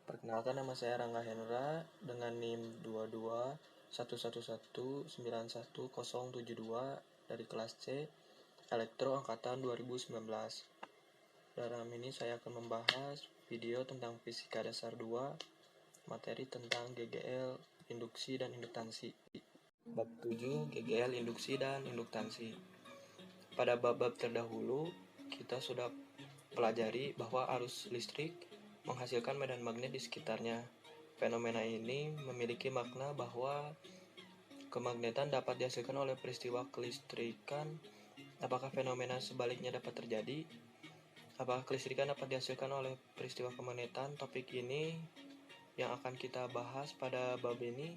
Perkenalkan, nama saya Rangga Hendra dengan NIM 2211191072 dari kelas C Elektro angkatan 2019. Dalam ini saya akan membahas video tentang fisika dasar 2, materi tentang GGL, induksi dan induktansi. Bab 7, GGL, induksi dan induktansi. Pada bab-bab terdahulu, kita sudah pelajari bahwa arus listrik menghasilkan medan magnet di sekitarnya. Fenomena ini memiliki makna bahwa kemagnetan dapat dihasilkan oleh peristiwa kelistrikan. Apakah fenomena sebaliknya dapat terjadi? Apakah kelistrikan dapat dihasilkan oleh peristiwa kemagnetan? Topik ini yang akan kita bahas pada bab ini,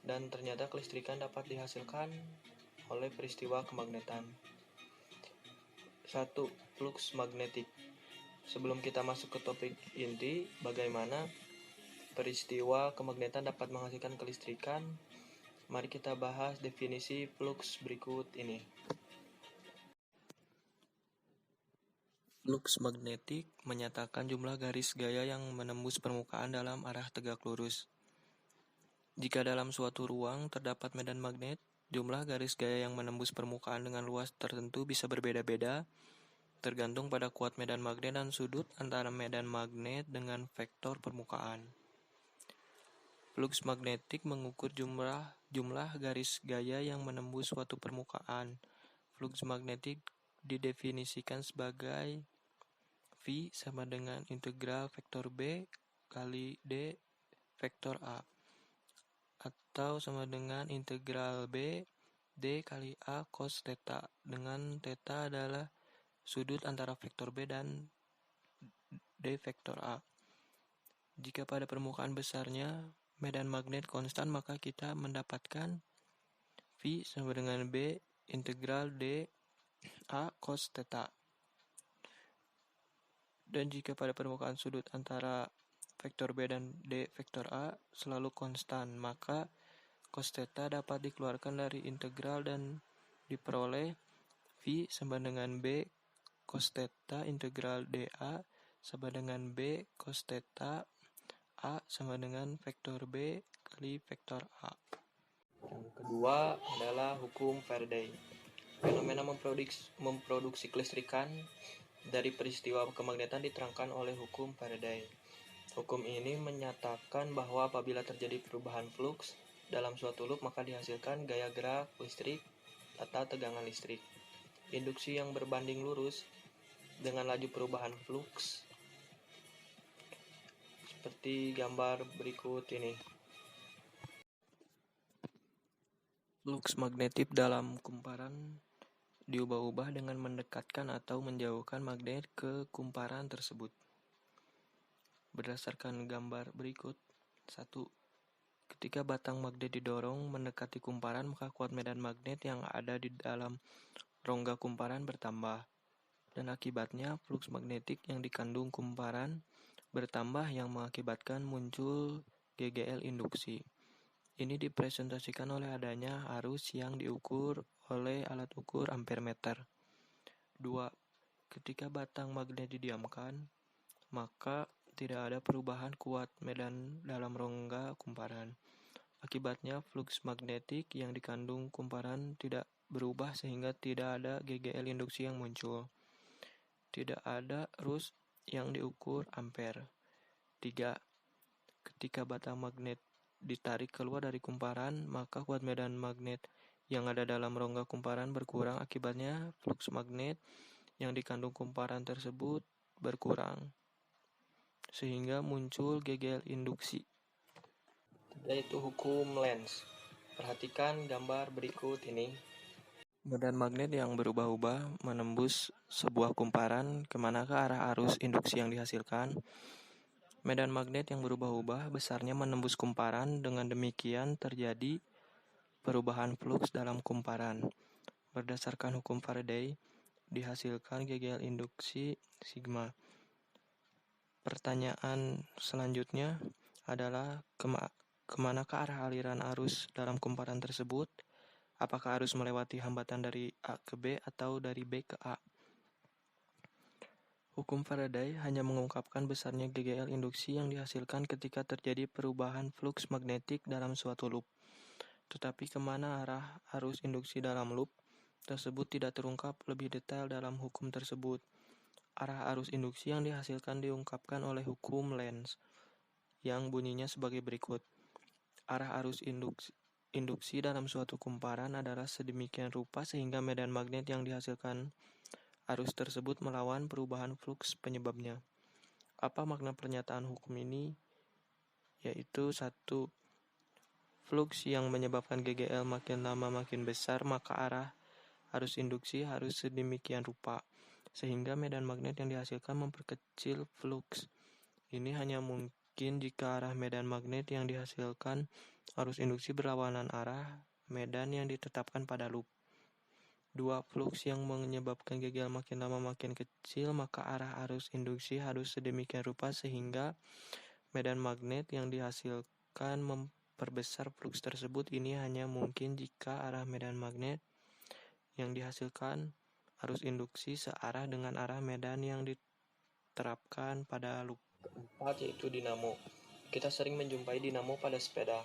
dan ternyata kelistrikan dapat dihasilkan oleh peristiwa kemagnetan. 1. Flux magnetik. Sebelum kita masuk ke topik inti, bagaimana peristiwa kemagnetan dapat menghasilkan kelistrikan, mari kita bahas definisi flux berikut ini. Flux magnetik menyatakan jumlah garis gaya yang menembus permukaan dalam arah tegak lurus. Jika dalam suatu ruang terdapat medan magnet, jumlah garis gaya yang menembus permukaan dengan luas tertentu bisa berbeda-beda, tergantung pada kuat medan magnet dan sudut antara medan magnet dengan vektor permukaan. Flux magnetik mengukur jumlah garis gaya yang menembus suatu permukaan. Flux magnetik didefinisikan sebagai V sama dengan integral vektor B kali D vektor A, atau sama dengan integral B D kali A cos theta, dengan theta adalah sudut antara vektor B dan D vektor A. Jika pada permukaan besarnya medan magnet konstan, maka kita mendapatkan V sama dengan B integral D A cos theta. Dan jika pada permukaan sudut antara vektor B dan D vektor A selalu konstan, maka cos theta dapat dikeluarkan dari integral dan diperoleh V sama dengan B cos theta integral dA sama dengan B cos theta A sama dengan vektor B kali vektor A. Yang kedua adalah hukum Faraday. Fenomena memproduksi kelistrikan dari peristiwa kemagnetan diterangkan oleh hukum Faraday. Hukum ini menyatakan bahwa apabila terjadi perubahan flux dalam suatu loop, maka dihasilkan gaya gerak listrik atau tegangan listrik. Induksi yang berbanding lurus dengan laju perubahan flux seperti gambar berikut ini. Flux magnetik dalam kumparan diubah-ubah dengan mendekatkan atau menjauhkan magnet ke kumparan tersebut. Berdasarkan gambar berikut. 1. Ketika batang magnet didorong mendekati kumparan, maka kuat medan magnet yang ada di dalam rongga kumparan bertambah, dan akibatnya flux magnetik yang dikandung kumparan bertambah yang mengakibatkan muncul GGL induksi. Ini dipresentasikan oleh adanya arus yang diukur oleh alat ukur ampere meter. 2. Ketika batang magnet didiamkan, maka tidak ada perubahan kuat medan dalam rongga kumparan. Akibatnya flux magnetik yang dikandung kumparan tidak berubah sehingga tidak ada GGL induksi yang muncul. Tidak ada arus yang diukur ampere. 3. Ketika batang magnet ditarik keluar dari kumparan, maka kuat medan magnet yang ada dalam rongga kumparan berkurang. Akibatnya flux magnet yang dikandung kumparan tersebut berkurang, sehingga muncul GGL induksi. Yaitu hukum Lenz. Perhatikan gambar berikut ini. Medan magnet yang berubah-ubah menembus sebuah kumparan. Kemanakah arah arus induksi yang dihasilkan? Medan magnet yang berubah-ubah besarnya menembus kumparan. Dengan demikian terjadi perubahan flux dalam kumparan. Berdasarkan hukum Faraday, dihasilkan GGL induksi sigma. Pertanyaan selanjutnya adalah kemanakah arah aliran arus dalam kumparan tersebut? Apakah arus melewati hambatan dari A ke B atau dari B ke A? Hukum Faraday hanya mengungkapkan besarnya GGL induksi yang dihasilkan ketika terjadi perubahan fluks magnetik dalam suatu loop. Tetapi kemana arah arus induksi dalam loop tersebut tidak terungkap lebih detail dalam hukum tersebut. Arah arus induksi yang dihasilkan diungkapkan oleh hukum Lenz, yang bunyinya sebagai berikut. Arah arus induksi dalam suatu kumparan adalah sedemikian rupa sehingga medan magnet yang dihasilkan arus tersebut melawan perubahan fluks penyebabnya. Apa makna pernyataan hukum ini? Yaitu 1. Fluks yang menyebabkan GGL makin lama makin besar, maka arah arus induksi harus sedemikian rupa, sehingga medan magnet yang dihasilkan memperkecil fluks. Ini hanya mungkin jika arah medan magnet yang dihasilkan arus induksi berlawanan arah medan yang ditetapkan pada loop. 2. Fluks yang menyebabkan GGL makin lama makin kecil, maka arah arus induksi harus sedemikian rupa sehingga medan magnet yang dihasilkan memperbesar fluks tersebut. Ini hanya mungkin jika arah medan magnet yang dihasilkan arus induksi searah dengan arah medan yang diterapkan pada loop. 4. Yaitu dinamo. Kita sering menjumpai dinamo pada sepeda.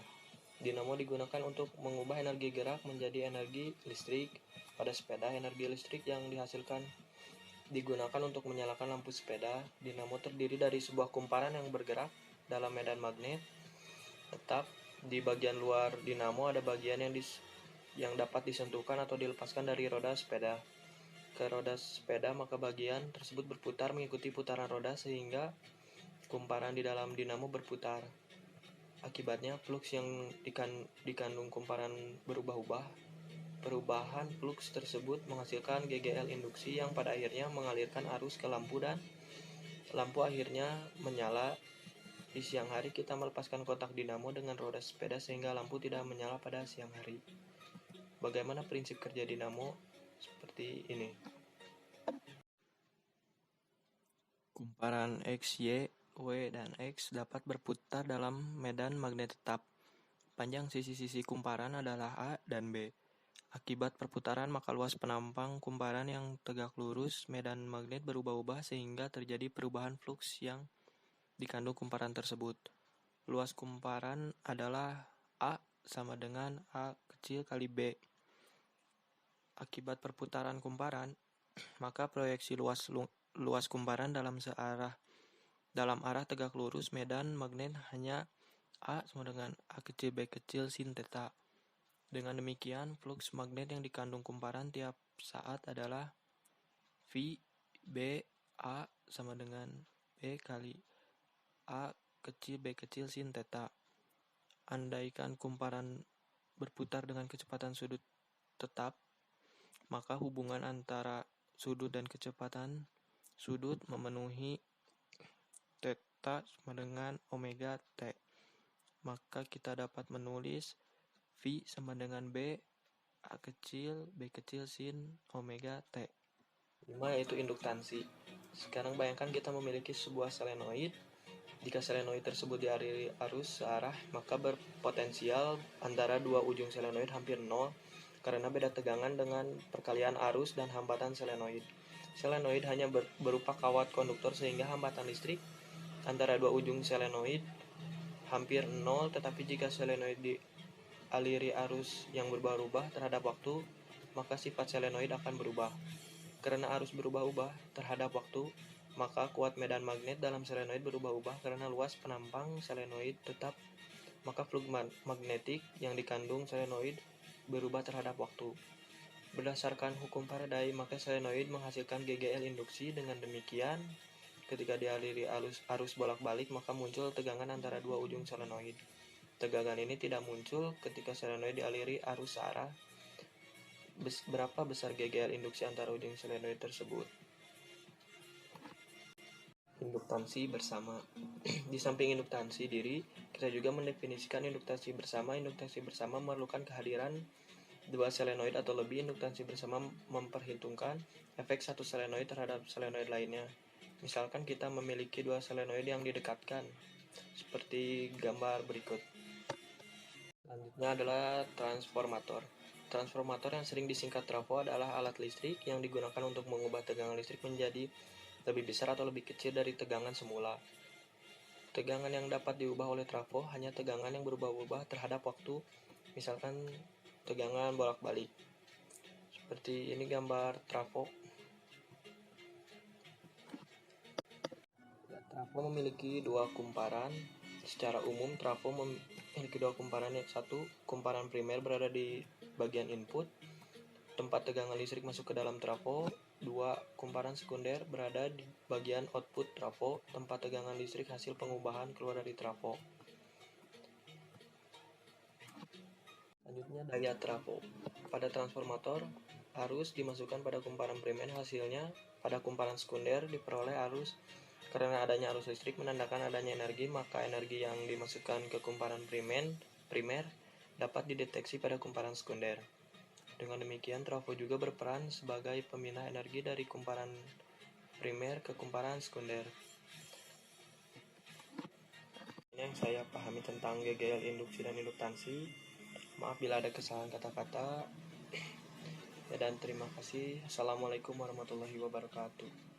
Dinamo digunakan untuk mengubah energi gerak menjadi energi listrik. Pada sepeda, energi listrik yang dihasilkan digunakan untuk menyalakan lampu sepeda. Dinamo terdiri dari sebuah kumparan yang bergerak dalam medan magnet tetap. Di bagian luar dinamo ada bagian yang dapat disentuhkan atau dilepaskan dari roda sepeda ke roda sepeda, maka bagian tersebut berputar mengikuti putaran roda sehingga kumparan di dalam dinamo berputar. Akibatnya, fluks yang dikandung kumparan berubah-ubah. Perubahan fluks tersebut menghasilkan GGL induksi yang pada akhirnya mengalirkan arus ke lampu dan lampu akhirnya menyala. Di siang hari kita melepaskan kotak dinamo dengan roda sepeda sehingga lampu tidak menyala pada siang hari. Bagaimana prinsip kerja dinamo? Seperti ini. Kumparan X, Y, W, dan X dapat berputar dalam medan magnet tetap. Panjang sisi-sisi kumparan adalah A dan B. Akibat perputaran, maka luas penampang kumparan yang tegak lurus, medan magnet berubah-ubah sehingga terjadi perubahan fluks yang dikandung kumparan tersebut. Luas kumparan adalah A sama dengan A kecil kali B. Akibat perputaran kumparan, maka proyeksi luas kumparan dalam arah tegak lurus medan magnet hanya A sama dengan A kecil B kecil sin theta. Dengan demikian, fluks magnet yang dikandung kumparan tiap saat adalah V B A sama dengan B kali A kecil B kecil sin theta. Andaikan kumparan berputar dengan kecepatan sudut tetap, maka hubungan antara sudut dan kecepatan sudut memenuhi theta sama dengan omega T. Maka kita dapat menulis V sama dengan B A kecil B kecil sin omega T. 5. Yaitu induktansi. Sekarang bayangkan kita memiliki sebuah solenoid. Jika solenoid tersebut dialiri arus searah, maka berpotensial antara dua ujung solenoid hampir nol karena beda tegangan dengan perkalian arus dan hambatan solenoid. Solenoid hanya berupa kawat konduktor sehingga hambatan listrik antara dua ujung solenoid hampir nol, tetapi jika solenoid dialiri arus yang berubah-ubah terhadap waktu, maka sifat solenoid akan berubah. Karena arus berubah-ubah terhadap waktu, maka kuat medan magnet dalam solenoid berubah-ubah karena luas penampang solenoid tetap, maka flux magnetik yang dikandung solenoid berubah terhadap waktu. Berdasarkan hukum Faraday, maka solenoid menghasilkan GGL induksi. Dengan demikian, ketika dialiri arus bolak-balik, maka muncul tegangan antara dua ujung solenoid. Tegangan ini tidak muncul ketika solenoid dialiri arus searah. Berapa besar GGL induksi antara ujung solenoid tersebut? Induktansi bersama. Di samping induktansi diri, kita juga mendefinisikan induktansi bersama. Induktansi bersama memerlukan kehadiran dua solenoid atau lebih. Induktansi bersama memperhitungkan efek satu solenoid terhadap solenoid lainnya. Misalkan kita memiliki dua solenoid yang didekatkan, seperti gambar berikut. Selanjutnya adalah transformator. Transformator yang sering disingkat trafo adalah alat listrik yang digunakan untuk mengubah tegangan listrik menjadi lebih besar atau lebih kecil dari tegangan semula. Tegangan yang dapat diubah oleh trafo hanya tegangan yang berubah-ubah terhadap waktu, misalkan tegangan bolak-balik. Seperti ini gambar trafo. Trafo memiliki dua kumparan. Secara umum, trafo memiliki dua kumparan. Yang satu, kumparan primer berada di bagian input, tempat tegangan listrik masuk ke dalam trafo. Dua, kumparan sekunder berada di bagian output trafo, tempat tegangan listrik hasil pengubahan keluar dari trafo. Selanjutnya, daya trafo. Pada transformator, arus dimasukkan pada kumparan primer, hasilnya pada kumparan sekunder diperoleh arus. Karena adanya arus listrik menandakan adanya energi, maka energi yang dimasukkan ke kumparan primer dapat dideteksi pada kumparan sekunder. Dengan demikian, trafo juga berperan sebagai pemindah energi dari kumparan primer ke kumparan sekunder. Ini yang saya pahami tentang GGL induksi dan induktansi. Maaf bila ada kesalahan kata-kata. Dan terima kasih. Assalamualaikum warahmatullahi wabarakatuh.